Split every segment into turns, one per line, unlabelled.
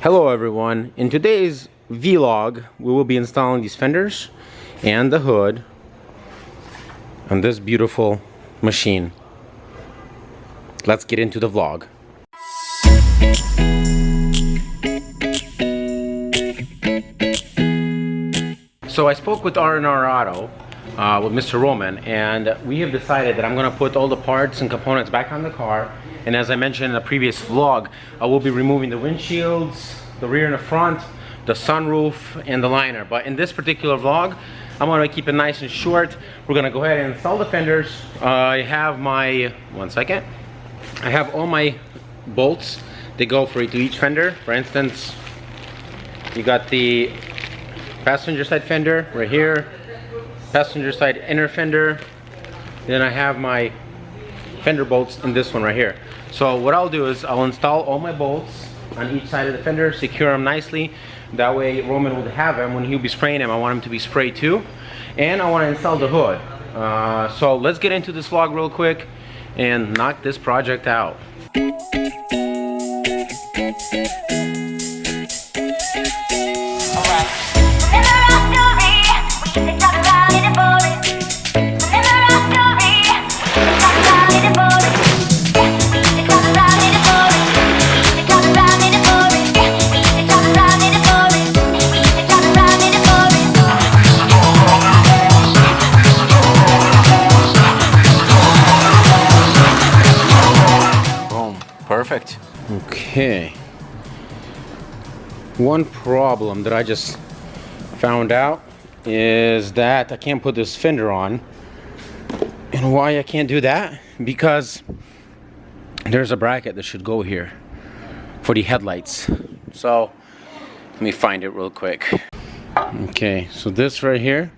Hello everyone, in today's vlog we will be installing these fenders and the hood on this beautiful machine. Let's get into the vlog. So I spoke with R&R Auto, with Mr. Roman, and we have decided that I'm going to put all the parts and components back on the car. And as I mentioned in the previous vlog, I will be removing the windshields, the rear and the front, the sunroof, and the liner. But in this particular vlog, I'm going to keep it nice and short. We're going to go ahead and install the fenders. I have my, I have all my bolts. They go for each fender. For instance, you got the passenger side fender right here, passenger side inner fender. Then I have my fender bolts in this one right here. So what I'll do is I'll install all my bolts on each side of the fender, secure them nicely. That way Roman would have them when he'll be spraying them. I want him to be sprayed too. And I want to install the hood. So let's get into this vlog real quick and knock this project out. Perfect. Okay. One problem that I just found out is that I can't put this fender on. And why I can't do that? Because there's a bracket that should go here for the headlights. So let me find it real quick. Okay, so this right here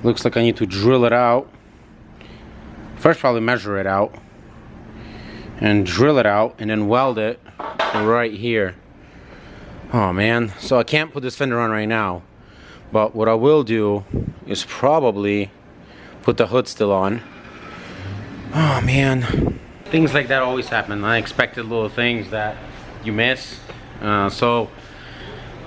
looks like I need to drill it out. First, probably measure it out and drill it out and then weld it right here. Oh man, so I can't put this fender on right now, but what I will do is probably put the hood still on. Oh man, things like that always happen, unexpected little things that you miss. So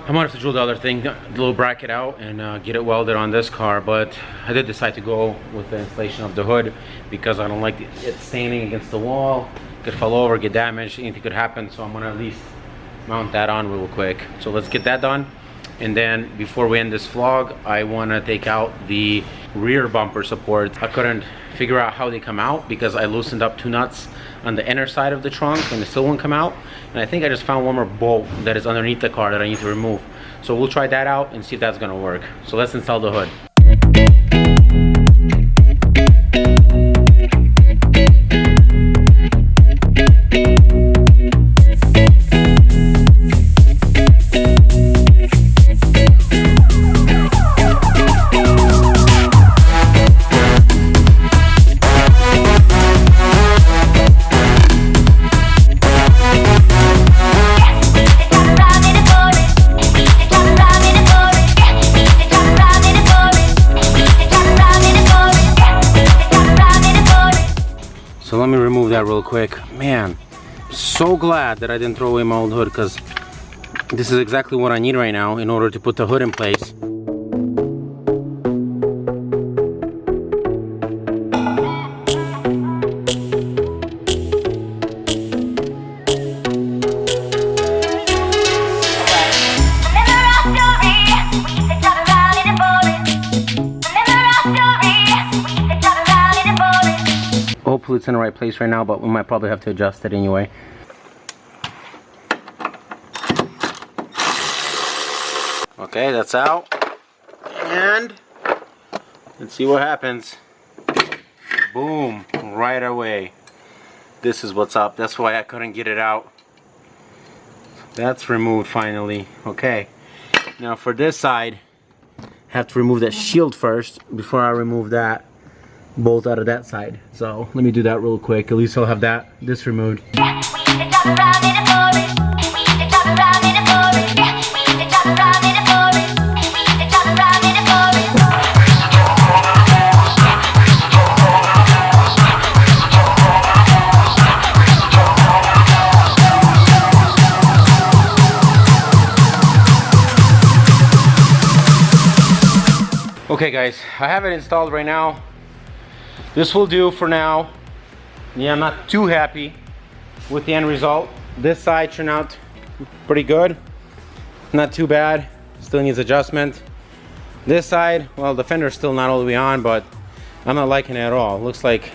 I might have to drill the other thing, the little bracket out, and get it welded on this car. But I did decide to go with the installation of the hood because I don't like it standing against the wall. Could fall over, get damaged, anything could happen. So I'm gonna at least mount that on real quick. So let's get that done. And then before we end this vlog, I wanna take out the rear bumper supports. I couldn't figure out how they come out because I loosened up 2 nuts on the inner side of the trunk and they still won't come out. And I think I just found one more bolt that is underneath the car that I need to remove. So we'll try that out and see if that's gonna work. So let's install the hood. So let me remove that real quick. Man, so glad that I didn't throw away my old hood because this is exactly what I need right now in order to put the hood in place. Hopefully it's in the right place right now, but we might probably have to adjust it anyway. Okay, that's out. And let's see what happens. Boom, right away. This is what's up. That's why I couldn't get it out. That's removed finally. Okay. Now for this side, I have to remove that shield first before I remove that bolt out of that side. So let me do that real quick. At least I'll have this removed. Okay guys, I have it installed right now. This will do for now. Yeah, I'm not too happy with the end result. This side turned out pretty good. Not too bad. Still needs adjustment. This side, well, the fender's still not all the way on, but I'm not liking it at all. Looks like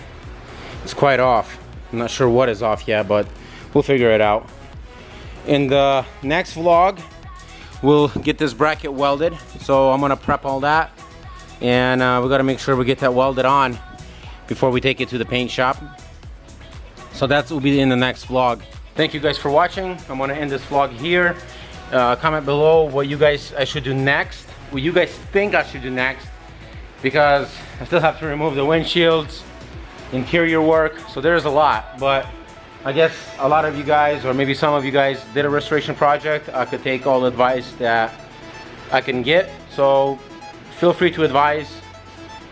it's quite off. I'm not sure what is off yet, but we'll figure it out. In the next vlog, we'll get this bracket welded. So I'm gonna prep all that, and we gotta make sure we get that welded on before we take it to the paint shop. So that will be in the next vlog. Thank you guys for watching. I'm gonna end this vlog here. Comment below what I should do next, what you guys think I should do next, because I still have to remove the windshields, interior work, so there's a lot. But I guess a lot of you guys, or maybe some of you guys, did a restoration project. I could take all the advice that I can get, so feel free to advise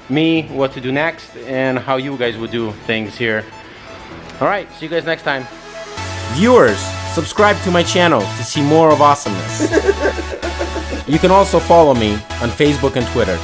me what to do next and how you guys would do things here. All right, see you guys next time. Viewers, subscribe to my channel to see more of awesomeness. You can also follow me on Facebook and Twitter.